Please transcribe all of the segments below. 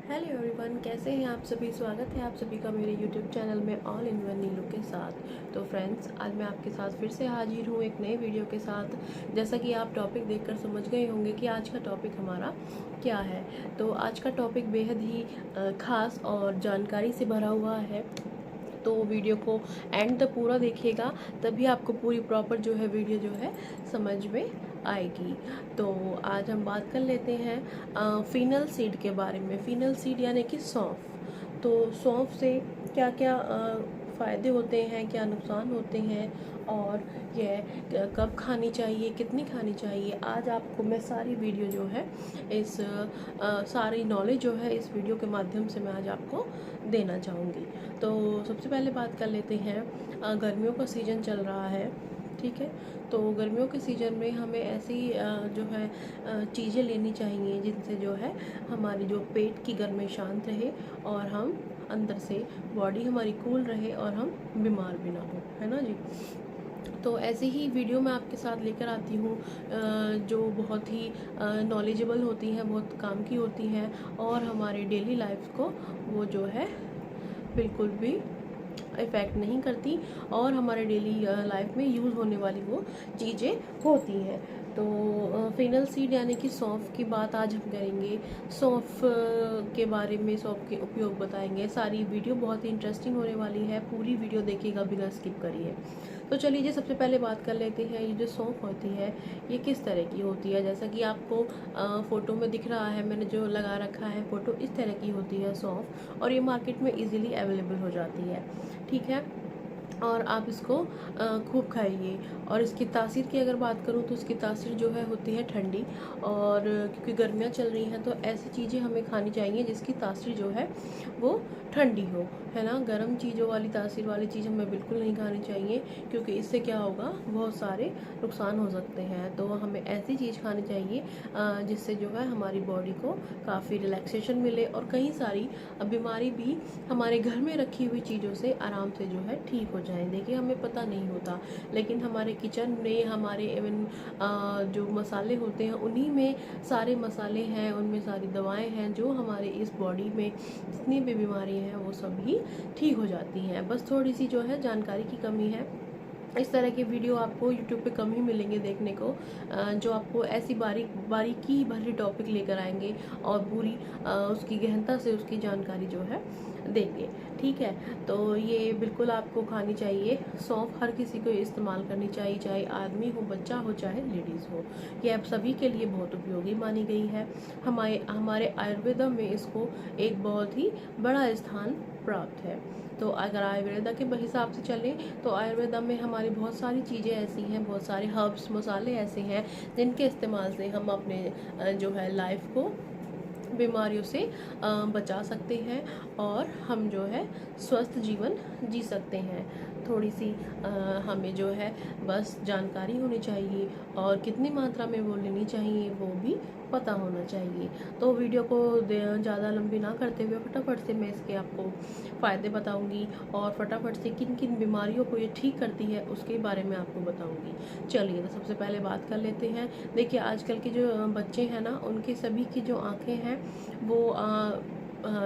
Hello everyone, कैसे हैं आप सभी। स्वागत है आप सभी का मेरे यूट्यूब चैनल में ऑल इन वन नीलू के साथ। तो फ्रेंड्स, आज मैं आपके साथ फिर से हाजिर हूँ एक नए वीडियो के साथ। जैसा कि आप टॉपिक देखकर समझ गए होंगे कि आज का टॉपिक हमारा क्या है। तो आज का टॉपिक बेहद ही ख़ास और जानकारी से भरा हुआ है। तो वीडियो को एंड तक पूरा देखिएगा, तभी आपको पूरी प्रॉपर जो है वीडियो जो है समझ में आएगी। तो आज हम बात कर लेते हैं फिनल सीड के बारे में। फिनल सीड यानी कि सौंफ। तो सौंफ से क्या क्या फ़ायदे होते हैं, क्या नुकसान होते हैं, और यह कब खानी चाहिए, कितनी खानी चाहिए, आज आपको मैं सारी वीडियो जो है इस सारी नॉलेज जो है इस वीडियो के माध्यम से मैं आज आपको देना चाहूँगी। तो सबसे पहले बात कर लेते हैं, गर्मियों का सीज़न चल रहा है, ठीक है। तो गर्मियों के सीज़न में हमें ऐसी जो है चीज़ें लेनी चाहिए जिनसे जो है हमारी जो पेट की गर्मी शांत रहे और हम अंदर से बॉडी हमारी कूल रहे और हम बीमार भी ना हो, है ना जी। तो ऐसे ही वीडियो मैं आपके साथ लेकर आती हूँ जो बहुत ही नॉलेजेबल होती हैं, बहुत काम की होती हैं और हमारे डेली लाइफ को वो जो है बिल्कुल भी इफ़ेक्ट नहीं करती और हमारे डेली लाइफ में यूज़ होने वाली वो चीज़ें होती हैं। तो फिनल सीड यानी कि सौंफ की बात आज हम करेंगे। सौंफ के बारे में, सौंफ के उपयोग बताएंगे। सारी वीडियो बहुत ही इंटरेस्टिंग होने वाली है, पूरी वीडियो देखिएगा बिना स्किप करिए। तो चलिए जी, सबसे पहले बात कर लेते हैं, ये जो सौंफ होती है ये किस तरह की होती है। जैसा कि आपको फ़ोटो में दिख रहा है, मैंने जो लगा रखा है फ़ोटो, इस तरह की होती है सौंफ और ये मार्केट में इजीली अवेलेबल हो जाती है, ठीक है। और आप इसको खूब खाइए। और इसकी तासीर की अगर बात करूँ तो इसकी तासीर जो है होती है ठंडी, और क्योंकि गर्मियाँ चल रही हैं तो ऐसी चीज़ें हमें खानी चाहिए जिसकी तासीर जो है वो ठंडी हो, है ना। गर्म चीज़ों वाली तासीर वाली चीज़ हमें बिल्कुल नहीं खानी चाहिए, क्योंकि इससे क्या होगा, बहुत सारे नुकसान हो सकते हैं। तो हमें ऐसी चीज़ खानी चाहिए जिससे जो है हमारी बॉडी को काफ़ी रिलैक्सेशन मिले और कई सारी बीमारी भी हमारे घर में रखी हुई चीज़ों से आराम से जो है ठीक हो जाए। देखिए, हमें पता नहीं होता, लेकिन हमारे किचन में हमारे इवन जो मसाले होते हैं उन्हीं में सारे मसाले हैं, उनमें सारी दवाएं हैं जो हमारे इस बॉडी में जितनी भी बीमारी हैं वो सभी ठीक हो जाती हैं। बस थोड़ी सी जो है जानकारी की कमी है। इस तरह के वीडियो आपको YouTube पे कम ही मिलेंगे देखने को, जो आपको ऐसी बारीकी भरी टॉपिक लेकर आएंगे और पूरी उसकी गहनता से उसकी जानकारी जो है देंगे, ठीक है। तो ये बिल्कुल आपको खानी चाहिए। सौंफ हर किसी को इस्तेमाल करनी चाहिए, चाहे आदमी हो, बच्चा हो, चाहे लेडीज़ हो। ये आप सभी के लिए बहुत उपयोगी मानी गई है। हमारे आयुर्वेदा में इसको एक बहुत ही बड़ा स्थान प्राप्त है। तो अगर आयुर्वेदा के हिसाब से चलें तो आयुर्वेदा में हमारी बहुत सारी चीज़ें ऐसी हैं, बहुत सारे हर्ब्स मसाले ऐसे हैं जिनके इस्तेमाल से हम अपने जो है लाइफ को बीमारियों से बचा सकते हैं और हम जो है स्वस्थ जीवन जी सकते हैं। थोड़ी सी हमें जो है बस जानकारी होनी चाहिए और कितनी मात्रा में वो लेनी चाहिए वो भी पता होना चाहिए। तो वीडियो को ज़्यादा लंबी ना करते हुए फटाफट से मैं इसके आपको फ़ायदे बताऊंगी और फटाफट से किन किन बीमारियों को ये ठीक करती है उसके बारे में आपको बताऊंगी। चलिए, तो सबसे पहले बात कर लेते हैं। देखिए, आजकल के जो बच्चे हैं ना, उनके सभी की जो आँखें हैं वो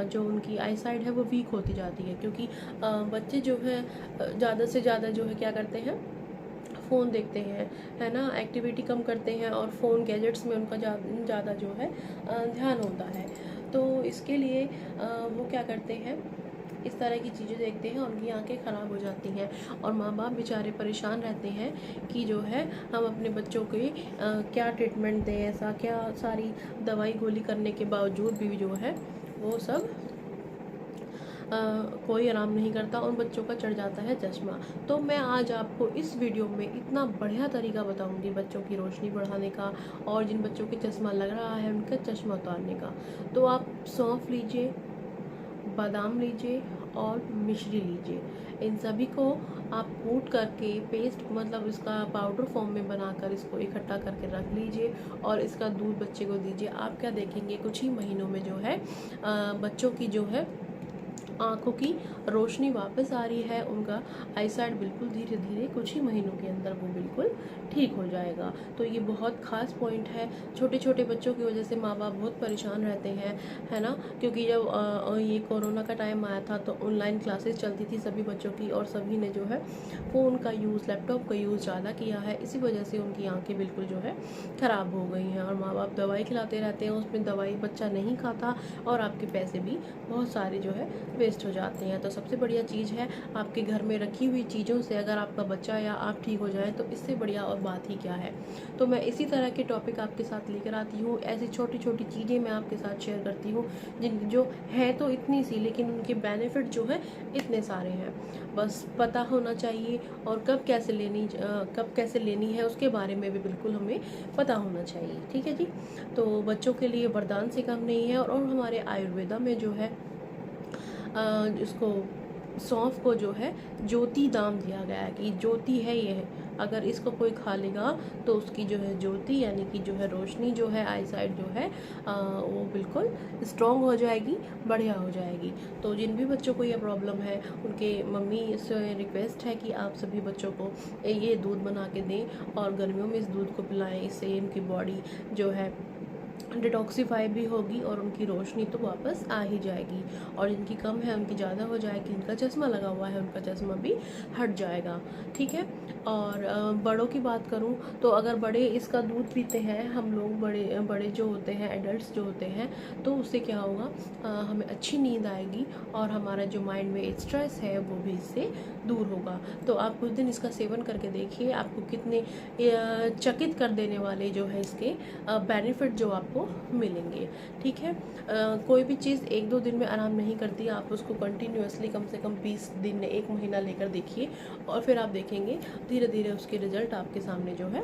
जो उनकी आई साइड है वो वीक होती जाती है, क्योंकि बच्चे जो है ज़्यादा से ज़्यादा जो है क्या करते हैं, फ़ोन देखते हैं, है ना, एक्टिविटी कम करते हैं और फ़ोन गैजेट्स में उनका ज़्यादा जो है ध्यान होता है। तो इसके लिए वो क्या करते हैं, इस तरह की चीज़ें देखते हैं और उनकी आंखें ख़राब हो जाती हैं और माँ बाप बेचारे परेशान रहते हैं कि जो है हम अपने बच्चों के क्या ट्रीटमेंट दें। ऐसा क्या सारी दवाई गोली करने के बावजूद भी जो है वो सब कोई आराम नहीं करता, उन बच्चों का चढ़ जाता है चश्मा। तो मैं आज आपको इस वीडियो में इतना बढ़िया तरीका बताऊंगी बच्चों की रोशनी बढ़ाने का और जिन बच्चों के चश्मा लग रहा है उनका चश्मा उतारने का। तो आप सौंफ लीजिए, बादाम लीजिए और मिश्री लीजिए। इन सभी को आप कूट करके पेस्ट, मतलब इसका पाउडर फॉर्म में बनाकर इसको इकट्ठा करके रख लीजिए और इसका दूध बच्चे को दीजिए। आप क्या देखेंगे, कुछ ही महीनों में जो है बच्चों की जो है आँखों की रोशनी वापस आ रही है, उनका आई साइट बिल्कुल धीरे धीरे कुछ ही महीनों के अंदर वो बिल्कुल ठीक हो जाएगा। तो ये बहुत ख़ास पॉइंट है। छोटे छोटे बच्चों की वजह से माँ बाप बहुत परेशान रहते हैं, है ना, क्योंकि जब ये कोरोना का टाइम आया था तो ऑनलाइन क्लासेस चलती थी सभी बच्चों की, और सभी ने जो है फ़ोन का यूज़, लैपटॉप का यूज़ ज़्यादा किया है। इसी वजह से उनकी आँखें बिल्कुल जो है ख़राब हो गई हैं, और माँ बाप दवाई खिलाते रहते हैं, उसमें दवाई बच्चा नहीं खाता और आपके पैसे भी बहुत सारे जो है वेस्ट हो जाते हैं। तो सबसे बढ़िया चीज़ है, आपके घर में रखी हुई चीज़ों से अगर आपका बच्चा या आप ठीक हो जाए तो इससे बढ़िया और बात ही क्या है। तो मैं इसी तरह के टॉपिक आपके साथ लेकर आती हूँ, ऐसी छोटी छोटी चीज़ें मैं आपके साथ शेयर करती हूँ जिन जो है तो इतनी सी, लेकिन उनके बेनिफिट जो है इतने सारे हैं। बस पता होना चाहिए, और कब कैसे लेनी है उसके बारे में भी बिल्कुल हमें पता होना चाहिए। ठीक है जी। तो बच्चों के लिए वरदान से कम नहीं है, और हमारे आयुर्वेदा में जो है इसको सौंफ को जो है ज्योति दाम दिया गया है, कि ज्योति है ये, अगर इसको कोई खा लेगा तो उसकी जो है ज्योति यानी कि जो है रोशनी जो है, आई साइट जो है वो बिल्कुल स्ट्रॉन्ग हो जाएगी, बढ़िया हो जाएगी। तो जिन भी बच्चों को ये प्रॉब्लम है उनके मम्मी से रिक्वेस्ट है कि आप सभी बच्चों को ये दूध बना के दें, और गर्मियों में इस दूध को पिलाएं। इससे इनकी बॉडी जो है डिटॉक्सीफाई भी होगी, और उनकी रोशनी तो वापस आ ही जाएगी, और जिनकी कम है उनकी ज़्यादा हो जाएगी। इनका चश्मा लगा हुआ है उनका चश्मा भी हट जाएगा। ठीक है। और बड़ों की बात करूं तो अगर बड़े इसका दूध पीते हैं, हम लोग बड़े बड़े जो होते हैं, एडल्ट्स जो होते हैं, तो उससे क्या होगा, हमें अच्छी नींद आएगी, और हमारा जो माइंड में स्ट्रेस है वो भी इससे दूर होगा। तो आप कुछ दिन इसका सेवन करके देखिए, आपको कितने चकित कर देने वाले जो है इसके बेनिफिट जो आपको मिलेंगे। ठीक है। कोई भी चीज़ 1-2 दिन में आराम नहीं करती, आप उसको कंटिन्यूअसली कम से कम 20 दिन, 1 महीना लेकर देखिए, और फिर आप देखेंगे धीरे धीरे उसके रिजल्ट आपके सामने जो है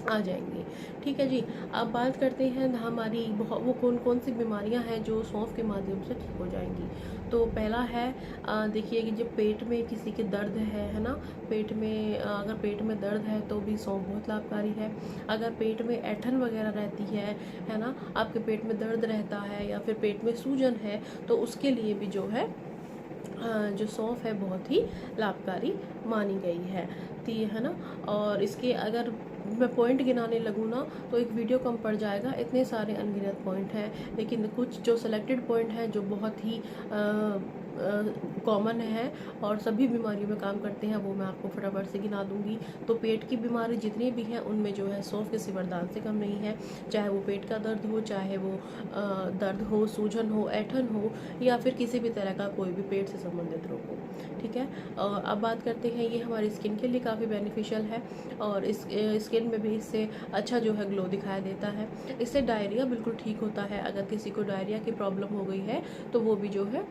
आ जाएंगे। ठीक है जी। अब बात करते हैं हमारी वो कौन कौन सी बीमारियां हैं जो सौंफ के माध्यम से ठीक हो जाएंगी। तो पहला है, देखिए कि जब पेट में किसी के दर्द है ना, पेट में अगर पेट में दर्द है तो भी सौंफ बहुत लाभकारी है। अगर पेट में ऐंठन वगैरह रहती है ना, आपके पेट में दर्द रहता है या फिर पेट में सूजन है, तो उसके लिए भी जो है जो सौंफ है बहुत ही लाभकारी मानी गई है। तो ये है ना, और इसके अगर मैं पॉइंट गिनाने लगूँ ना तो एक वीडियो कम पड़ जाएगा, इतने सारे अनगिनत पॉइंट हैं, लेकिन कुछ जो सेलेक्टेड पॉइंट हैं जो बहुत ही कॉमन है और सभी बीमारियों में काम करते हैं, वो मैं आपको फटाफट से गिना दूंगी। तो पेट की बीमारी जितनी भी हैं उनमें जो है सौंफ किसी वरदान से कम नहीं है, चाहे वो पेट का दर्द हो, चाहे वो दर्द हो, सूजन हो, ऐंठन हो, या फिर किसी भी तरह का कोई भी पेट से संबंधित रोग हो। ठीक है। अब बात करते हैं, ये हमारी स्किन के लिए काफ़ी बेनिफिशियल है, और इस स्किन में भी इससे अच्छा जो है ग्लो दिखाई देता है। इससे डायरिया बिल्कुल ठीक होता है। अगर किसी को डायरिया की प्रॉब्लम हो गई है तो वो भी जो है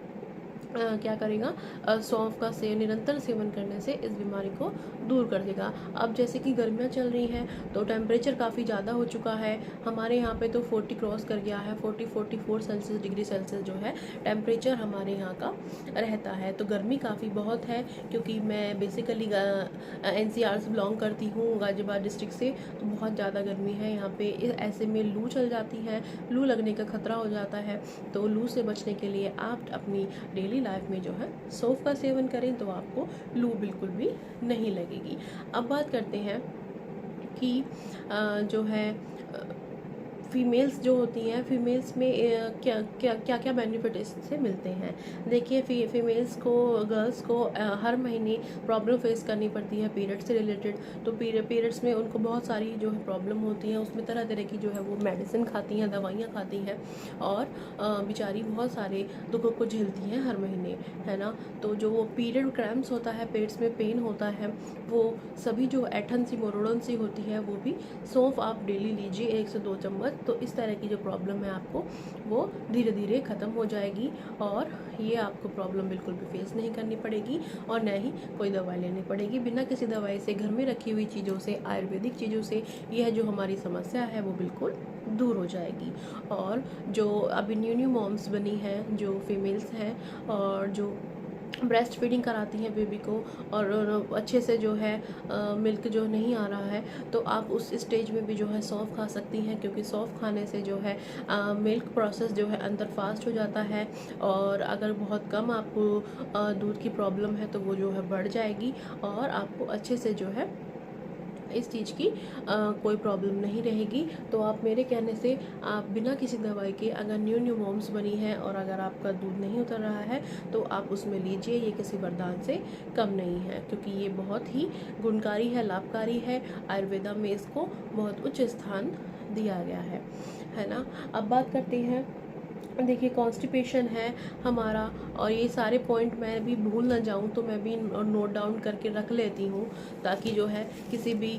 क्या करेगा, सौंफ का निरंतर सेवन करने से इस बीमारी को दूर कर देगा। अब जैसे कि गर्मियाँ चल रही हैं तो टेम्परेचर काफ़ी ज़्यादा हो चुका है, हमारे यहाँ पे तो 40 क्रॉस कर गया है, 40-44 डिग्री सेल्सियस जो है टेम्परेचर हमारे यहाँ का रहता है। तो गर्मी काफ़ी बहुत है, क्योंकि मैं बेसिकली NCR से बिलोंग करती हूँ, गाजियाबाद डिस्ट्रिक्ट से, तो बहुत ज़्यादा गर्मी है यहाँ पे। ऐसे में लू चल जाती है, लू लगने का खतरा हो जाता है। तो लू से बचने के लिए आप अपनी डेली लाइफ में जो है सौंफ का सेवन करें तो आपको लू बिल्कुल भी नहीं लगेगी। अब बात करते हैं कि जो है फीमेल्स जो होती हैं, फीमेल्स में क्या क्या क्या क्या बेनिफिट इससे मिलते हैं। देखिए फीमेल्स को, गर्ल्स को हर महीने प्रॉब्लम फेस करनी पड़ती है पीरियड से रिलेटेड। तो पीरियड्स में उनको बहुत सारी जो है प्रॉब्लम होती है, उसमें तरह तरह की जो है वो मेडिसिन खाती हैं, दवाइयाँ खाती हैं, और बेचारी बहुत सारे दुखों को झेलती हैं हर महीने, है ना। तो जो वो पीरियड क्रैम्प्स होता है, पेट्स में पेन होता है, वो सभी जो ऐंठन सी, मोरोड़न सी होती है, वो भी सौंफ आप डेली लीजिए 1 से 2 चम्मच, तो इस तरह की जो प्रॉब्लम है आपको वो धीरे धीरे ख़त्म हो जाएगी, और ये आपको प्रॉब्लम बिल्कुल भी फेस नहीं करनी पड़ेगी, और न ही कोई दवाई लेनी पड़ेगी। बिना किसी दवाई से, घर में रखी हुई चीज़ों से, आयुर्वेदिक चीज़ों से यह जो हमारी समस्या है वो बिल्कुल दूर हो जाएगी। और जो अभी न्यू मॉम्स बनी हैं, जो फीमेल्स हैं, और जो ब्रेस्ट फीडिंग कराती हैं बेबी को और अच्छे से जो है मिल्क जो नहीं आ रहा है, तो आप उस स्टेज में भी जो है सौंफ खा सकती हैं, क्योंकि सौंफ खाने से जो है मिल्क प्रोसेस जो है अंदर फास्ट हो जाता है। और अगर बहुत कम आपको दूध की प्रॉब्लम है तो वो जो है बढ़ जाएगी और आपको अच्छे से जो है इस चीज़ की कोई प्रॉब्लम नहीं रहेगी। तो आप मेरे कहने से आप बिना किसी दवाई के, अगर न्यू मॉम्स बनी है और अगर आपका दूध नहीं उतर रहा है तो आप उसमें लीजिए। ये किसी वरदान से कम नहीं है, क्योंकि ये बहुत ही गुणकारी है, लाभकारी है। आयुर्वेदा में इसको बहुत उच्च स्थान दिया गया है ना। अब बात करते हैं, देखिए कॉन्स्टिपेशन है हमारा, और ये सारे पॉइंट मैं भी भूल ना जाऊं तो मैं भी नोट डाउन करके रख लेती हूँ, ताकि जो है किसी भी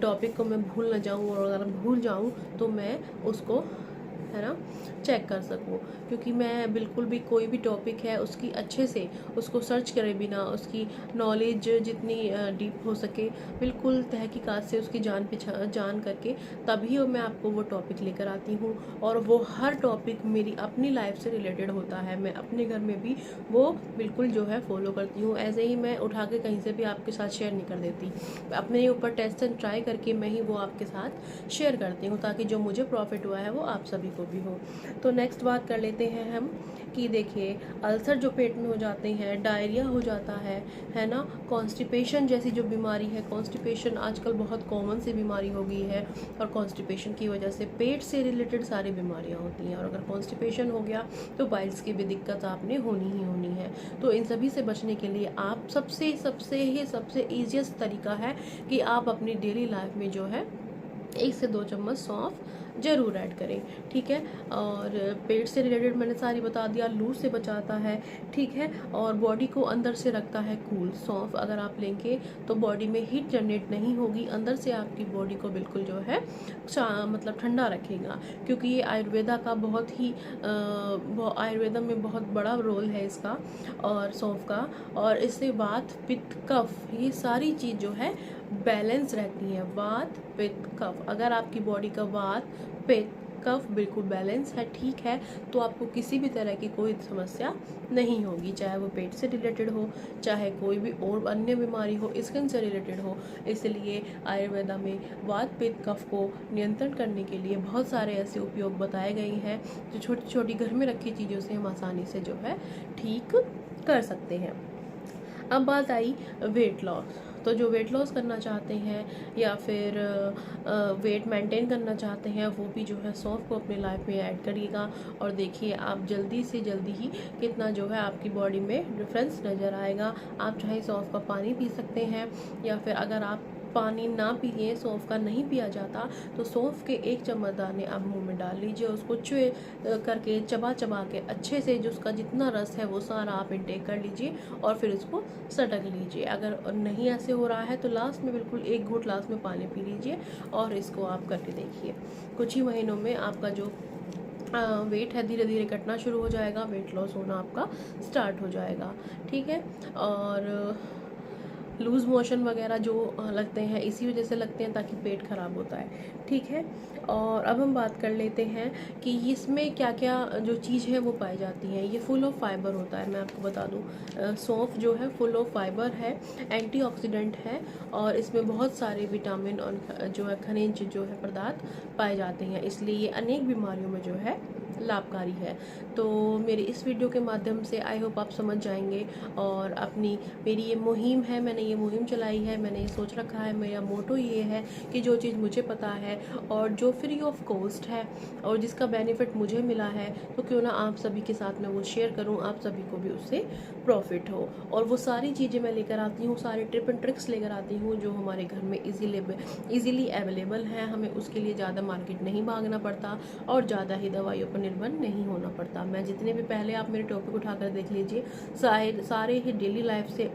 टॉपिक को मैं भूल ना जाऊं, और अगर भूल जाऊं तो मैं उसको, है ना, चेक कर सकूं। क्योंकि मैं बिल्कुल भी कोई भी टॉपिक है उसकी अच्छे से उसको सर्च करे बिना, उसकी नॉलेज जितनी डीप हो सके बिल्कुल तहकीकात से उसकी जान करके तभी मैं आपको वो टॉपिक लेकर आती हूँ। और वो हर टॉपिक मेरी अपनी लाइफ से रिलेटेड होता है, मैं अपने घर में भी वो बिल्कुल जो है फॉलो करती हूँ। ऐसे ही मैं उठा के कहीं से भी आपके साथ शेयर नहीं कर देती, अपने ऊपर टेस्ट एंड ट्राई करके मैं ही वो आपके साथ शेयर करती हूँ, ताकि जो मुझे प्रॉफिट हुआ है वो आप सभी को भी हो। तो नेक्स्ट बात कर लेते हैं हम कि देखिए अल्सर जो पेट में हो जाते हैं, डायरिया हो जाता है ना, कॉन्स्टिपेशन जैसी जो बीमारी है, कॉन्स्टिपेशन आजकल बहुत कॉमन सी बीमारी हो गई है, और कॉन्स्टिपेशन की वजह से पेट से रिलेटेड सारी बीमारियां होती हैं। और अगर कॉन्स्टिपेशन हो गया तो बाइल्स की भी दिक्कत आपने होनी ही होनी है। तो इन सभी से बचने के लिए आप सबसे ईजिएस्ट तरीका है कि आप अपनी डेली लाइफ में जो है 1 से 2 चम्मच सौंफ ज़रूर ऐड करें, ठीक है। और पेट से रिलेटेड मैंने सारी बता दिया, लू से बचाता है, ठीक है, और बॉडी को अंदर से रखता है कूल। सौंफ अगर आप लेंगे तो बॉडी में हीट जनरेट नहीं होगी, अंदर से आपकी बॉडी को बिल्कुल जो है मतलब ठंडा रखेगा। क्योंकि ये आयुर्वेदा का बहुत ही आयुर्वेदा में बहुत बड़ा रोल है इसका और सौंफ का, और इससे वात पित्त कफ ये सारी चीज़ जो है बैलेंस रहती है। वात पित्त कफ, अगर आपकी बॉडी का वात पित्त कफ बिल्कुल बैलेंस है, ठीक है, तो आपको किसी भी तरह की कोई समस्या नहीं होगी, चाहे वो पेट से रिलेटेड हो, चाहे कोई भी और अन्य बीमारी हो, स्किन से रिलेटेड हो। इसलिए आयुर्वेदा में वात पित्त कफ को नियंत्रण करने के लिए बहुत सारे ऐसे उपयोग बताए गए हैं जो छोटी छोटी घर में रखी चीज़ों से हम आसानी से जो है ठीक कर सकते हैं। अब बात आई वेट लॉस। तो जो वेट लॉस करना चाहते हैं या फिर वेट मेंटेन करना चाहते हैं वो भी जो है सौंफ को अपनी लाइफ में ऐड करिएगा, और देखिए आप जल्दी से जल्दी ही कितना जो है आपकी बॉडी में डिफरेंस नज़र आएगा। आप चाहे सौंफ का पानी पी सकते हैं, या फिर अगर आप पानी ना पिए, सौंफ का नहीं पिया जाता, तो सौंफ के 1 चम्मच दाने आप मुंह में डाल लीजिए, उसको चे करके चबा के अच्छे से जो उसका जितना रस है वो सारा आप इंटेक कर लीजिए, और फिर उसको सटक लीजिए। अगर नहीं ऐसे हो रहा है तो लास्ट में बिल्कुल 1 घूंट लास्ट में पानी पी लीजिए, और इसको आप करके देखिए। कुछ ही महीनों में आपका जो वेट है धीरे धीरे कटना शुरू हो जाएगा, वेट लॉस होना आपका स्टार्ट हो जाएगा, ठीक है। और लूज़ मोशन वगैरह जो लगते हैं इसी वजह से लगते हैं ताकि पेट ख़राब होता है, ठीक है। और अब हम बात कर लेते हैं कि इसमें क्या क्या जो चीज़ है वो पाई जाती हैं। ये फुल ऑफ फाइबर होता है, मैं आपको बता दूं, सौंफ जो है फुल ऑफ फाइबर है, एंटीऑक्सीडेंट है, और इसमें बहुत सारे विटामिन और जो है खनिज जो है पदार्थ पाए जाते हैं, इसलिए ये अनेक बीमारियों में जो है लाभकारी है। तो मेरी इस वीडियो के माध्यम से आई होप आप समझ जाएंगे, और अपनी मेरी ये मुहिम है, मैंने ये मुहिम चलाई है, मैंने ये सोच रखा है, मेरा मोटो ये है कि जो चीज़ मुझे पता है और जो फ्री ऑफ कॉस्ट है और जिसका बेनिफिट मुझे मिला है, तो क्यों ना आप सभी के साथ में वो शेयर करूं, आप सभी को भी उससे प्रॉफिट हो। और वो सारी चीज़ें मैं लेकर आती हूँ, सारे टिप एंड ट्रिक्स लेकर आती हूँ जो हमारे घर में ईजीली अवेलेबल है, हमें उसके लिए ज़्यादा मार्केट नहीं भागना पड़ता और ज़्यादा ही दवाइयों पर निर्भर नहीं होना पड़ता। मैं जितने भी पहले आप मेरे टॉपिक उठाकर देख लीजिए, सारे ही डेली लाइफ से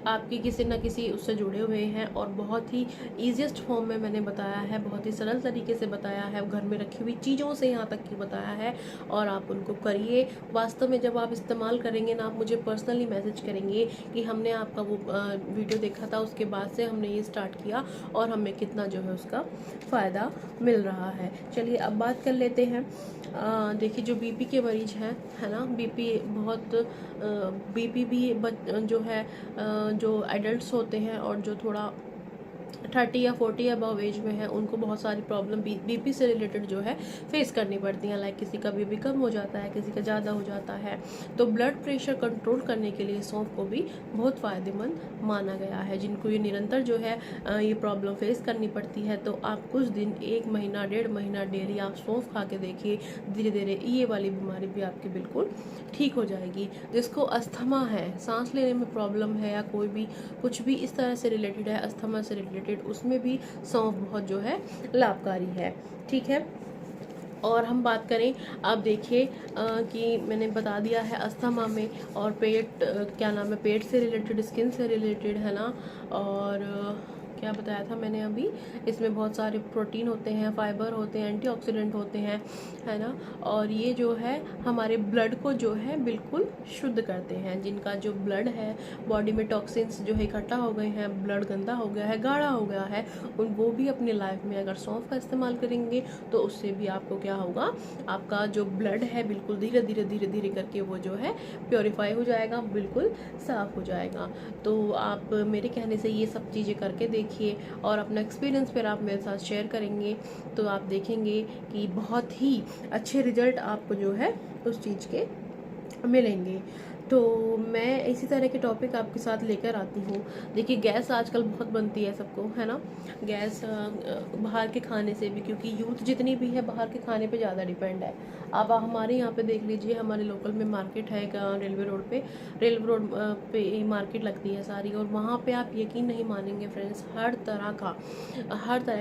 आपकी किसी न किसी उससे जुड़े हुए हैं, और बहुत ही ईजीएस्ट फॉर्म में मैंने बताया है, बहुत ही सरल तरीके से बताया है, घर में रखी हुई चीज़ों से यहाँ तक कि बताया है, और आप उनको करिए। वास्तव में जब आप इस्तेमाल करेंगे ना, आप मुझे पर्सनली मैसेज करेंगे कि हमने आपका वो वीडियो देखा था, उसके बाद से हमने ये स्टार्ट किया और हमें कितना जो है उसका फ़ायदा मिल रहा है। चलिए अब बात कर लेते हैं। देखिए जो बीपी के मरीज हैं, है ना, बीपी बहुत बीपी भी जो है जो एडल्ट्स होते हैं और जो थोड़ा 30 या 40 अबव एज में है, उनको बहुत सारी प्रॉब्लम बीपी से रिलेटेड जो है फेस करनी पड़ती हैं। लाइक किसी का बीपी कम हो जाता है, किसी का ज़्यादा हो जाता है, तो ब्लड प्रेशर कंट्रोल करने के लिए सौंफ को भी बहुत फ़ायदेमंद माना गया है। जिनको ये निरंतर जो है ये प्रॉब्लम फेस करनी पड़ती है, तो आप कुछ दिन, 1 महीना 1.5 महीना डेली आप सौंफ खा के देखिए, धीरे धीरे ये वाली बीमारी भी आपकी बिल्कुल ठीक हो जाएगी। जिसको अस्थमा है, सांस लेने में प्रॉब्लम है, या कोई भी कुछ भी इस तरह से रिलेटेड है, अस्थमा से रिलेटेड, उसमें भी सौंफ बहुत जो है लाभकारी है। ठीक है, और हम बात करें, आप देखिए कि मैंने बता दिया है अस्थमा में, और पेट क्या नाम है, पेट से रिलेटेड, स्किन से रिलेटेड, है ना, और क्या बताया था मैंने अभी, इसमें बहुत सारे प्रोटीन होते हैं, फाइबर होते हैं, एंटीऑक्सीडेंट होते हैं, है ना, और ये जो है हमारे ब्लड को जो है बिल्कुल शुद्ध करते हैं। जिनका जो ब्लड है, बॉडी में टॉक्सिन्स जो है इकट्ठा हो गए हैं, ब्लड गंदा हो गया है, गाढ़ा हो गया है, उन वो भी अपनी लाइफ में अगर सौंफ का इस्तेमाल करेंगे तो उससे भी आपको क्या होगा, आपका जो ब्लड है बिल्कुल धीरे धीरे धीरे धीरे करके वो जो है प्योरीफाई हो जाएगा, बिल्कुल साफ हो जाएगा। तो आप मेरे कहने से ये सब चीज़ें करके देखिए, और अपना एक्सपीरियंस फिर आप मेरे साथ शेयर करेंगे, तो आप देखेंगे कि बहुत ही अच्छे रिजल्ट आपको जो है उस चीज़ के मिलेंगे। तो मैं इसी तरह के टॉपिक आपके साथ लेकर आती हूँ। देखिए गैस आजकल बहुत बनती है सबको, है ना, गैस बाहर के खाने से भी, क्योंकि यूथ जितनी भी है बाहर के खाने पे ज़्यादा डिपेंड है। अब हमारे यहाँ पे देख लीजिए, हमारे लोकल में मार्केट है, रेलवे रोड पे मार्केट लगती है सारी, और वहाँ पे आप यकीन नहीं मानेंगे फ्रेंड्स, हर तरह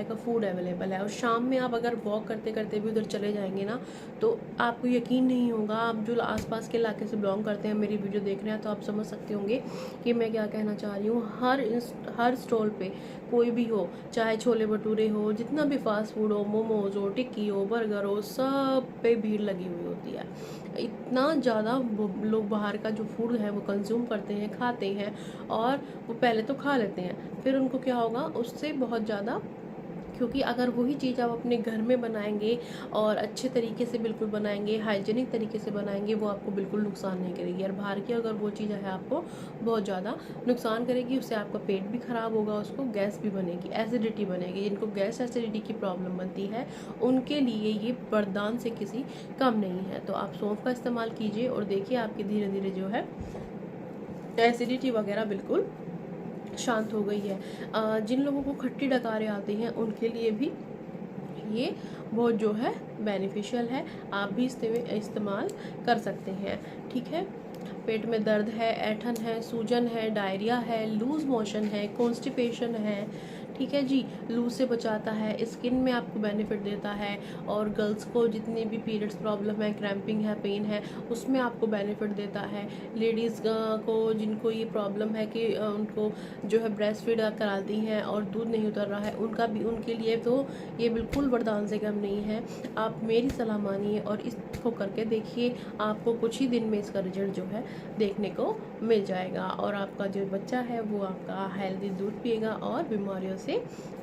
का फूड अवेलेबल है। और शाम में आप अगर वॉक करते करते भी उधर चले जाएंगे ना, तो आपको यकीन नहीं होगा, आप जो आसपास के इलाके से बिलोंग करते हैं, मेरी वीडियो देख रहे हैं, तो आप समझ सकते होंगे कि मैं क्या कहना चाह रही हूँ। हर स्टॉल पे कोई भी हो, चाहे छोले भटूरे हो, जितना भी फास्ट फूड हो, मोमोज हो, टिक्की हो, बर्गर हो, सब पे भीड़ लगी हुई होती है। इतना ज़्यादा लोग बाहर का जो फूड है वो कंज्यूम करते हैं, खाते हैं, और वो पहले तो खा लेते हैं, फिर उनको क्या होगा उससे बहुत ज़्यादा, क्योंकि अगर वही चीज़ आप अपने घर में बनाएंगे और अच्छे तरीके से बिल्कुल बनाएंगे, हाइजीनिक तरीके से बनाएंगे, वो आपको बिल्कुल नुकसान नहीं करेगी। और बाहर की अगर वो चीज़ है आपको बहुत ज़्यादा नुकसान करेगी, उससे आपका पेट भी ख़राब होगा, उसको गैस भी बनेगी, एसिडिटी बनेगी। जिनको गैस एसिडिटी की प्रॉब्लम बनती है उनके लिए ये वरदान से किसी कम नहीं है। तो आप सौंफ का इस्तेमाल कीजिए और देखिए आपकी धीरे धीरे जो है एसिडिटी वगैरह बिल्कुल शांत हो गई है। जिन लोगों को खट्टी डकारें आती हैं उनके लिए भी ये बहुत जो है बेनिफिशियल है, आप भी इस्तेमाल कर सकते हैं। ठीक है, पेट में दर्द है, ऐंठन है, सूजन है, डायरिया है, लूज मोशन है, कॉन्स्टिपेशन है, ठीक है जी, लू से बचाता है, स्किन में आपको बेनिफिट देता है, और गर्ल्स को जितनी भी पीरियड्स प्रॉब्लम है, क्रैम्पिंग है, पेन है, उसमें आपको बेनिफिट देता है। लेडीज़ को जिनको ये प्रॉब्लम है कि उनको जो है ब्रेस्ट फीड कराती हैं और दूध नहीं उतर रहा है, उनके लिए तो ये बिल्कुल वरदान से कम नहीं है। आप मेरी सलाह मानिए और इसको करके देखिए, आपको कुछ ही दिन में इसका रिजल्ट जो है देखने को मिल जाएगा, और आपका जो बच्चा है वो आपका हेल्दी दूध पिएगा और बीमारियों से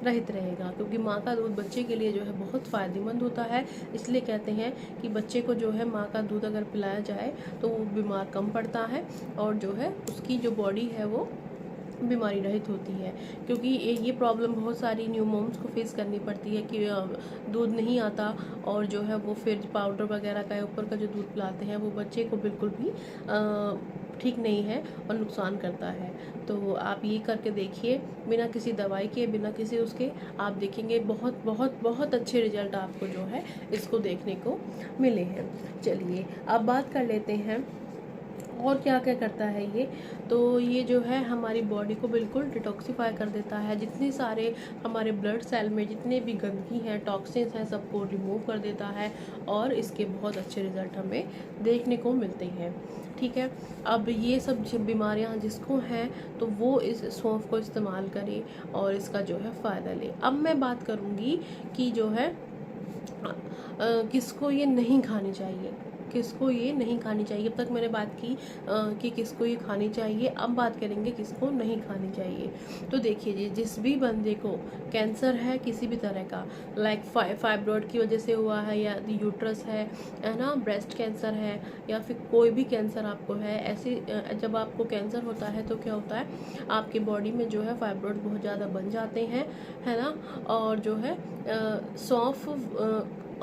रहित रहेगा। क्योंकि माँ का दूध बच्चे के लिए जो है बहुत फ़ायदेमंद होता है। इसलिए कहते हैं कि बच्चे को जो है माँ का दूध अगर पिलाया जाए तो वो बीमार कम पड़ता है, और जो है उसकी जो बॉडी है वो बीमारी रहित होती है। क्योंकि ये प्रॉब्लम बहुत सारी न्यू मॉम्स को फेस करनी पड़ती है कि दूध नहीं आता, और जो है वो फिर पाउडर वगैरह का ऊपर का जो दूध पिलाते हैं वो बच्चे को बिल्कुल भी ठीक नहीं है और नुकसान करता है। तो आप ये करके देखिए, बिना किसी दवाई के, बिना किसी उसके, आप देखेंगे बहुत बहुत बहुत अच्छे रिजल्ट आपको जो है इसको देखने को मिले हैं। चलिए अब बात कर लेते हैं और क्या क्या करता है ये, तो ये जो है हमारी बॉडी को बिल्कुल डिटॉक्सिफाई कर देता है। जितने सारे हमारे ब्लड सेल में जितने भी गंदगी हैं, टॉक्सिन्स हैं, सबको रिमूव कर देता है और इसके बहुत अच्छे रिजल्ट हमें देखने को मिलते हैं। ठीक है, अब ये सब बीमारियां जिसको हैं तो वो इस सौंफ को इस्तेमाल करें और इसका जो है फ़ायदा ले। अब मैं बात करूँगी कि जो है किसको ये नहीं खानी चाहिए, किसको ये नहीं खानी चाहिए। अब तक मैंने बात की कि किसको ये खानी चाहिए, अब बात करेंगे किसको नहीं खानी चाहिए। तो देखिए जी, जिस भी बंदे को कैंसर है किसी भी तरह का, लाइक फाइब्रॉइड की वजह से हुआ है, या यूट्रस है ना, ब्रेस्ट कैंसर है, या फिर कोई भी कैंसर आपको है, ऐसे जब आपको कैंसर होता है तो क्या होता है, आपकी बॉडी में जो है फाइब्रॉइड बहुत ज़्यादा बन जाते हैं, है ना। और जो है सौंफ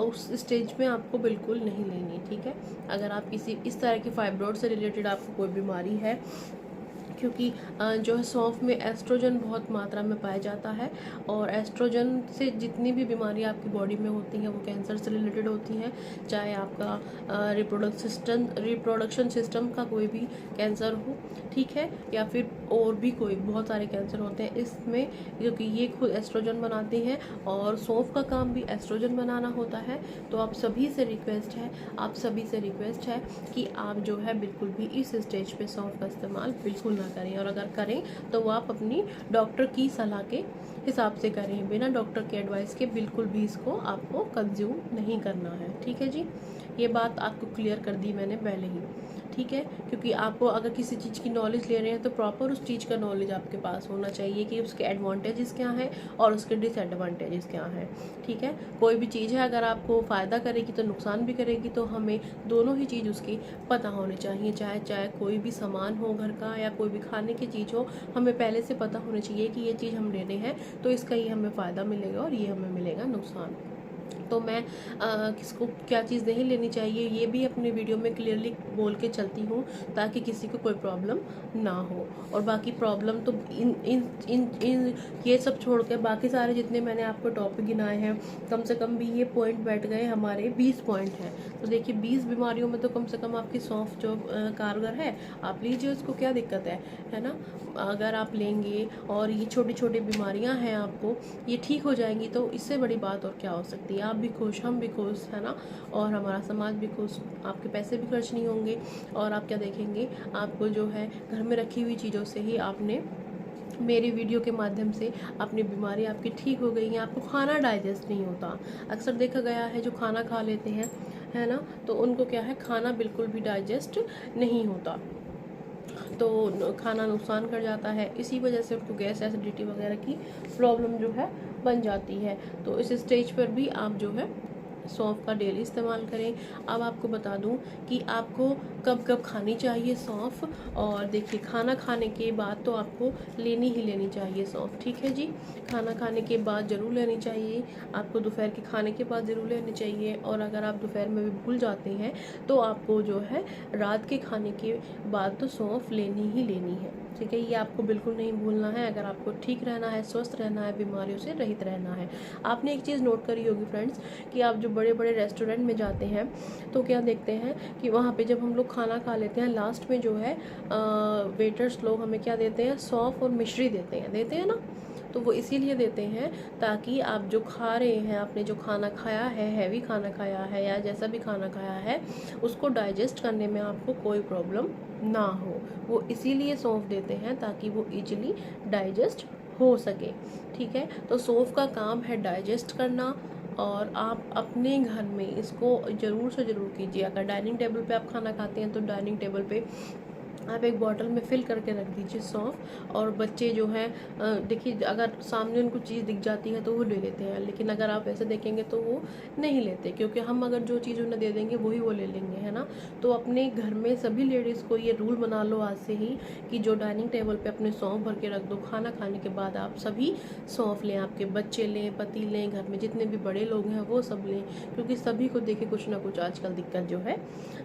उस स्टेज में आपको बिल्कुल नहीं लेनी, ठीक है। अगर आप किसी इस तरह के फाइब्रॉइड से रिलेटेड आपको कोई बीमारी है, क्योंकि जो है सौंफ में एस्ट्रोजन बहुत मात्रा में पाया जाता है, और एस्ट्रोजन से जितनी भी बीमारी आपकी बॉडी में होती हैं वो कैंसर से रिलेटेड होती हैं। चाहे आपका रिप्रोडक्शन सिस्टम का कोई भी कैंसर हो, ठीक है, या फिर और भी कोई बहुत सारे कैंसर होते हैं इसमें, क्योंकि ये खुद एस्ट्रोजन बनाते हैं और सौंफ का काम भी एस्ट्रोजन बनाना होता है। तो आप सभी से रिक्वेस्ट है कि आप जो है बिल्कुल भी इस स्टेज पे सौंफ का इस्तेमाल बिल्कुल ना करें, और अगर करें तो वो आप अपनी डॉक्टर की सलाह के हिसाब से करें। बिना डॉक्टर के एडवाइस के बिल्कुल भी इसको आपको कंज्यूम नहीं करना है, ठीक है जी। ये बात आपको क्लियर कर दी मैंने पहले ही, ठीक है, क्योंकि आपको अगर किसी चीज़ की नॉलेज ले रहे हैं तो प्रॉपर उस चीज़ का नॉलेज आपके पास होना चाहिए कि उसके एडवांटेजेस क्या हैं और उसके डिसएडवांटेजेस क्या हैं, ठीक है। कोई भी चीज़ है अगर आपको फ़ायदा करेगी तो नुकसान भी करेगी, तो हमें दोनों ही चीज़ उसकी पता होनी चाहिए। चाहे कोई भी सामान हो घर का या कोई भी खाने की चीज़ हो, हमें पहले से पता होना चाहिए कि ये चीज़ हम ले रहे हैं तो इसका ये हमें फ़ायदा मिलेगा और ये हमें मिलेगा नुकसान। तो मैं किसको क्या चीज़ नहीं लेनी चाहिए ये भी अपने वीडियो में क्लियरली बोल के चलती हूँ, ताकि किसी को कोई प्रॉब्लम ना हो। और बाकी प्रॉब्लम तो इन ये सब छोड़ के बाकी सारे जितने मैंने आपको टॉपिक गिनाए हैं, कम से कम भी ये पॉइंट बैठ गए हमारे 20 पॉइंट हैं। तो देखिए 20 बीमारियों में तो कम से कम आपकी सौंफ जो कारगर है, आप लीजिए, उसको क्या दिक्कत है ना। अगर आप लेंगे और ये छोटी छोटी बीमारियां हैं आपको ये ठीक हो जाएंगी, तो इससे बड़ी बात और क्या हो सकती है। आप भी खुश, हम भी खुश, है ना, और हमारा समाज भी खुश। आपके पैसे भी खर्च नहीं होंगे, और आप क्या देखेंगे, आपको जो है घर में रखी हुई चीज़ों से ही आपने मेरी वीडियो के माध्यम से अपनी बीमारी आपकी ठीक हो गई है। आपको खाना डाइजेस्ट नहीं होता। अक्सर देखा गया है जो खाना खा लेते हैं, है ना, तो उनको क्या है, खाना बिल्कुल भी डाइजेस्ट नहीं होता, तो खाना नुकसान कर जाता है। इसी वजह से उनको गैस एसिडिटी वगैरह की प्रॉब्लम जो है बन जाती है। तो इस स्टेज पर भी आप जो है सौंफ का डेली इस्तेमाल करें। अब आपको बता दूं कि आपको कब कब खानी चाहिए सौंफ, और देखिए खाना खाने के बाद तो आपको लेनी ही लेनी चाहिए सौंफ, ठीक है जी। खाना खाने के बाद ज़रूर लेनी चाहिए, आपको दोपहर के खाने के बाद ज़रूर लेनी चाहिए, और अगर आप दोपहर में भी भूल जाते हैं तो आपको जो है रात के खाने के बाद तो सौंफ लेनी ही लेनी है, ठीक है। ये आपको बिल्कुल नहीं भूलना है अगर आपको ठीक रहना है, स्वस्थ रहना है, बीमारियों से रहित रहना है। आपने एक चीज़ नोट करी होगी फ्रेंड्स कि आप जो बड़े बड़े रेस्टोरेंट में जाते हैं तो क्या देखते हैं कि वहाँ पे जब हम लोग खाना खा लेते हैं लास्ट में जो है वेटर्स लोग हमें क्या देते हैं, सौंफ और मिश्री देते हैं ना। तो वो इसीलिए देते हैं ताकि आप जो खा रहे हैं, आपने जो खाना खाया है, हैवी खाना खाया है या जैसा भी खाना खाया है, उसको डाइजेस्ट करने में आपको कोई प्रॉब्लम ना हो। वो इसीलिए सौंफ देते हैं ताकि वो इजीली डाइजेस्ट हो सके, ठीक है। तो सौंफ का काम है डाइजेस्ट करना, और आप अपने घर में इसको ज़रूर से ज़रूर कीजिए। अगर डाइनिंग टेबल पे आप खाना खाते हैं तो डाइनिंग टेबल पे आप एक बॉटल में फिल करके रख दीजिए सौंफ। और बच्चे जो हैं देखिए अगर सामने उनको चीज़ दिख जाती है तो वो ले लेते हैं, लेकिन अगर आप ऐसे देखेंगे तो वो नहीं लेते, क्योंकि हम अगर जो चीज़ उन्हें दे देंगे वही वो ले लेंगे, है ना। तो अपने घर में सभी लेडीज़ को ये रूल बना लो आज से ही कि जो डाइनिंग टेबल पे अपने सौंफ भर के रख दो, खाना खाने के बाद आप सभी सौंफ लें, आपके बच्चे लें, पति लें, घर में जितने भी बड़े लोग हैं वो सब लें, क्योंकि सभी को देखे कुछ ना कुछ आजकल दिक्कत जो है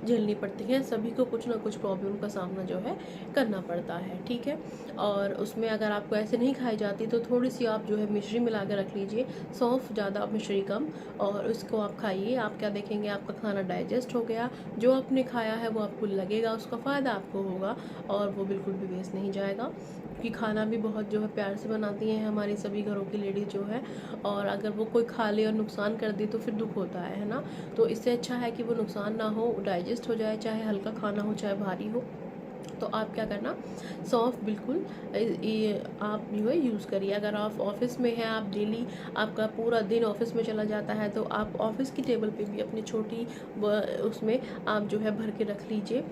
झेलनी पड़ती है। सभी को कुछ ना कुछ प्रॉब्लम का सामना जो है करना पड़ता है, ठीक है। और उसमें अगर आपको ऐसे नहीं खाई जाती तो थोड़ी सी आप जो है मिश्री मिला के रख लीजिए, सौंफ ज़्यादा मिश्री कम, और उसको आप खाइए। आप क्या देखेंगे, आपका खाना डाइजेस्ट हो गया, जो आपने खाया है वो आपको लगेगा, उसका फ़ायदा आपको होगा और वो बिल्कुल भी वेस्ट नहीं जाएगा। कि खाना भी बहुत जो है प्यार से बनाती हैं हमारी सभी घरों की लेडीज़ जो है, और अगर वो कोई खा ले और नुकसान कर दे तो फिर दुख होता है ना। तो इससे अच्छा है कि वो नुकसान ना हो, डाइजेस्ट हो जाए, चाहे हल्का खाना हो चाहे भारी हो। तो आप क्या करना, सौंफ बिल्कुल ये आप जो है यूज़ करिए। अगर आप ऑफिस में हैं, आप डेली आपका पूरा दिन ऑफिस में चला जाता है, तो आप ऑफिस की टेबल पे भी अपनी छोटी उसमें आप जो है भर के रख लीजिए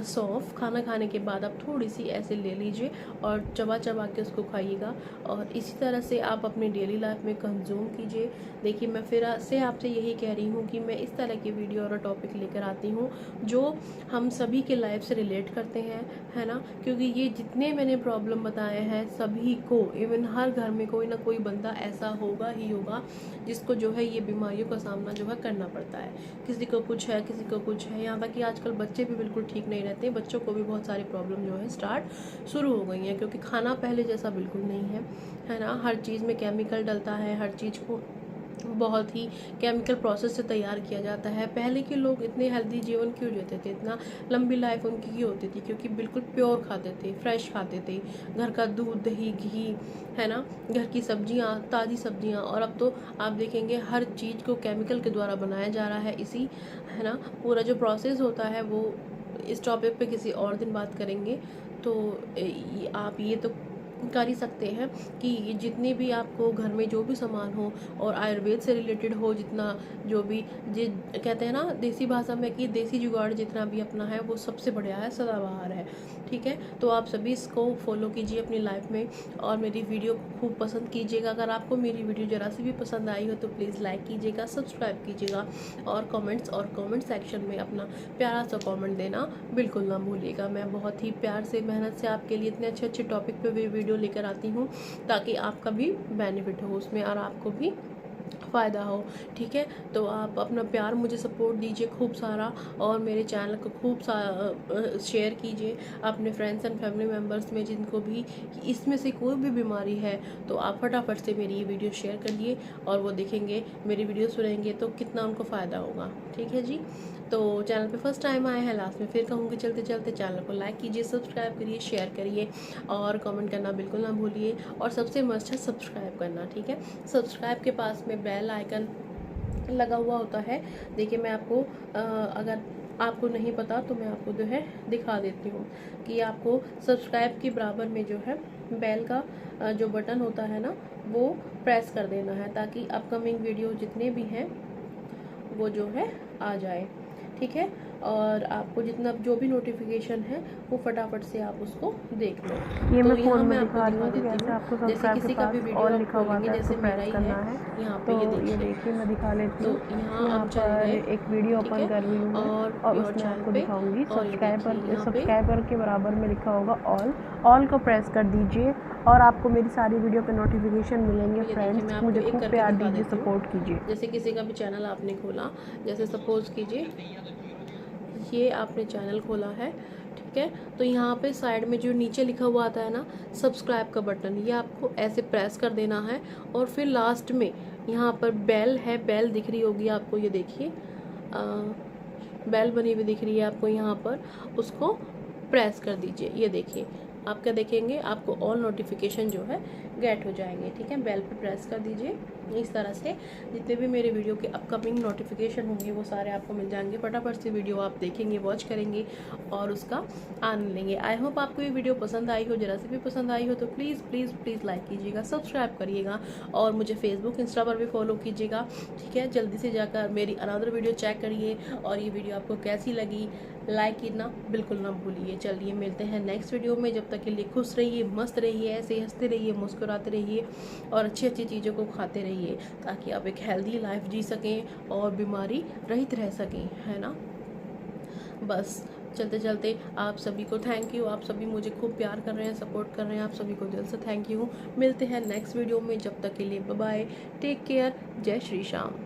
सौंफ। खाना खाने के बाद आप थोड़ी सी ऐसे ले लीजिए और चबा चबा के उसको खाइएगा, और इसी तरह से आप अपनी डेली लाइफ में कंज्यूम कीजिए। देखिए, मैं फिर से आपसे यही कह रही हूँ कि मैं इस तरह की वीडियो और टॉपिक लेकर आती हूँ जो हम सभी के लाइफ से रिलेट करते हैं, है ना। क्योंकि ये जितने मैंने प्रॉब्लम बताए हैं सभी को, इवन हर घर में कोई ना कोई बंदा ऐसा होगा ही होगा जिसको जो है ये बीमारियों का सामना जो है करना पड़ता है। किसी को कुछ है, किसी को कुछ है, यहाँ तक कि आजकल बच्चे भी बिल्कुल ठीक नहीं रहते, बच्चों को भी बहुत सारी प्रॉब्लम जो है स्टार्ट शुरू हो गई हैं, क्योंकि खाना पहले जैसा बिल्कुल नहीं है ना। हर चीज़ में केमिकल डलता है, हर चीज़ को बहुत ही केमिकल प्रोसेस से तैयार किया जाता है। पहले के लोग इतने हेल्दी जीवन क्यों जीते थे, इतना लंबी लाइफ उनकी क्यों होती थी, क्योंकि बिल्कुल प्योर खाते थे, फ्रेश खाते थे, घर का दूध दही घी, है ना, घर की सब्जियां, ताज़ी सब्जियां। और अब तो आप देखेंगे हर चीज़ को केमिकल के द्वारा बनाया जा रहा है, इसी, है ना, पूरा जो प्रोसेस होता है वो इस टॉपिक पे किसी और दिन बात करेंगे। तो आप ये तो कर ही सकते हैं कि जितने भी आपको घर में जो भी सामान हो और आयुर्वेद से रिलेटेड हो, जितना जो भी कहते हैं ना देसी भाषा में कि देसी जुगाड़ जितना भी अपना है वो सबसे बढ़िया है, सदाबहार है, ठीक है। तो आप सभी इसको फॉलो कीजिए अपनी लाइफ में, और मेरी वीडियो को खूब पसंद कीजिएगा। अगर आपको मेरी वीडियो ज़रा सी भी पसंद आई हो तो प्लीज़ लाइक कीजिएगा, सब्सक्राइब कीजिएगा, और कमेंट सेक्शन में अपना प्यारा सा कमेंट देना बिल्कुल ना भूलिएगा। मैं बहुत ही प्यार से, मेहनत से आपके लिए इतने अच्छे अच्छे टॉपिक पे वीडियो लेकर आती हूँ ताकि आपका भी बेनिफिट हो उसमें और आपको भी फ़ायदा हो, ठीक है। तो आप अपना प्यार मुझे सपोर्ट दीजिए खूब सारा, और मेरे चैनल को खूब सारा शेयर कीजिए अपने फ्रेंड्स एंड फैमिली मेम्बर्स में, जिनको भी इसमें से कोई भी बीमारी है तो आप फटाफट से मेरी ये वीडियो शेयर करिए, और वो देखेंगे मेरी वीडियो सुनेंगे तो कितना उनको फ़ायदा होगा, ठीक है जी। तो चैनल पे फर्स्ट टाइम आए हैं, लास्ट में फिर कहूँगी चलते चलते चैनल को लाइक कीजिए, सब्सक्राइब करिए, शेयर करिए, और कमेंट करना बिल्कुल ना भूलिए, और सबसे मस्ट है सब्सक्राइब करना, ठीक है। सब्सक्राइब के पास में बेल आइकन लगा हुआ होता है। देखिए, मैं आपको अगर आपको नहीं पता तो मैं आपको जो है दिखा देती हूँ कि आपको सब्सक्राइब के बराबर में जो है बेल का जो बटन होता है ना वो प्रेस कर देना है, ताकि अपकमिंग वीडियो जितने भी हैं वो जो है आ जाए, ठीक है। और आपको जितना जो भी नोटिफिकेशन है वो फटाफट से आप उसको देख लो। ये तो मैं यहाँ फोन में मैं दिखा आपको रही हूँ कि दिखा देती कैसे आपको हूँ, जैसे सब्सक्राइब के किसी का भी पास वीडियो ऑल आप लिखा हुआ खोलेंगे, है, जैसे इसको मेरा प्रेस ही करना है, है। यहाँ तो पे ये देखिए मैं दिखा लेती तो हूँ। यहाँ यहाँ हम चले पर गए, एक वीडियो ठीक ओपन है, कर रही हूँ मैं, और और उसमें चैनल आपको पे, दिखाऊंगी और ये देखिए यहाँ पे सब्सक्राइबर के बराबर में लिखा होगा ऑल को प्रेस कर दीजिए, और आपको मेरी सारी वीडियो पे नोटिफिकेशन मिलेंगे। ये देखिए, फ्रेंड्स, मैं आपको मुझे एक खूब करके प्यार दिखा दीजिए, देती हूँ। सपोर्ट कीजिए। जैसे किसी का भी चैनल आपने खोला, जैसे सपोज कीजिए ये आपने चैनल खोला है, ठीक है। तो यहाँ पे साइड में जो नीचे लिखा हुआ आता है ना सब्सक्राइब का बटन, ये आपको ऐसे प्रेस कर देना है, और फिर लास्ट में यहाँ पर बेल है, बेल दिख रही होगी आपको, ये देखिए बेल बनी हुई दिख रही है आपको यहाँ पर, उसको प्रेस कर दीजिए। ये देखिए आप क्या देखेंगे, आपको ऑल नोटिफिकेशन जो है गेट हो जाएंगे, ठीक है। बेल पे प्रेस कर दीजिए। इस तरह से जितने भी मेरे वीडियो के अपकमिंग नोटिफिकेशन होंगे वो सारे आपको मिल जाएंगे। फटाफट से वीडियो आप देखेंगे, वॉच करेंगे और उसका आनंद लेंगे। आई होप आपको ये वीडियो पसंद आई हो, जरा सी भी पसंद आई हो तो प्लीज़ प्लीज़ प्लीज़ लाइक कीजिएगा, सब्सक्राइब करिएगा, और मुझे फेसबुक इंस्टा पर भी फॉलो कीजिएगा, ठीक है। जल्दी से जाकर मेरी अनदर वीडियो चेक करिए, और ये वीडियो आपको कैसी लगी लाइक करना बिल्कुल ना भूलिए। चलिए मिलते हैं नेक्स्ट वीडियो में, जब तक के लिए खुश रहिए, मस्त रहिए, ऐसे हंसते रहिए, मुस्कुराते रहिए, और अच्छी अच्छी चीज़ों को खाते रहिए, ताकि आप एक हेल्दी लाइफ जी सकें और बीमारी रहित रह सकें, है ना। बस चलते चलते आप सभी को थैंक यू, आप सभी मुझे खूब प्यार कर रहे हैं, सपोर्ट कर रहे हैं, आप सभी को दिल से थैंक यू। मिलते हैं नेक्स्ट वीडियो में, जब तक के लिए बाय बाय, टेक केयर, जय श्री श्याम।